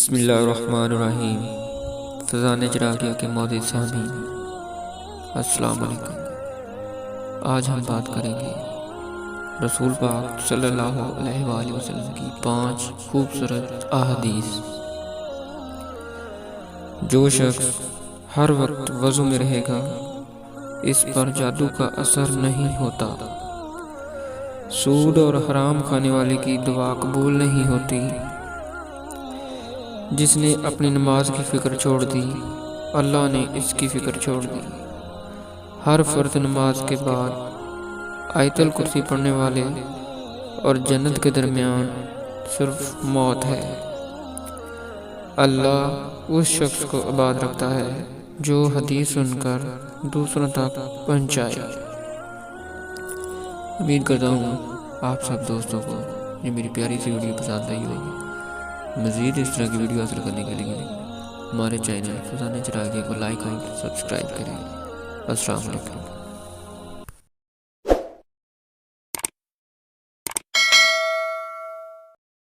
بسم اللہ الرحمن الرحیم۔ فیضان چراغیہ کے معزز سامعین، السلام علیکم۔ آج ہم بات کریں گے رسول پاک صلی اللہ علیہ وآلہ وسلم کی 5 خوبصورت احادیث۔ جو شخص ہر وقت وضو میں رہے گا اس پر جادو کا اثر نہیں ہوتا۔ سود اور حرام کھانے والے کی دعا قبول نہیں ہوتی۔ جس نے اپنی نماز کی فکر چھوڑ دی اللہ نے اس کی فکر چھوڑ دی۔ ہر فرض نماز کے بعد آیت الکرسی پڑھنے والے اور جنت کے درمیان صرف موت ہے۔ اللہ اس شخص کو آباد رکھتا ہے جو حدیث سن کر دوسروں تک پہنچائے۔ امید کرتا ہوں آپ سب دوستوں کو یہ میری پیاری سی ویڈیو پسند آئی ہوگی۔ مزید اس طرح کی ویڈیو حاصل کرنے کے لیے ہمارے چینل فیضان چراغیہ کو لائک اور سبسکرائب کریں۔ السلام علیکم۔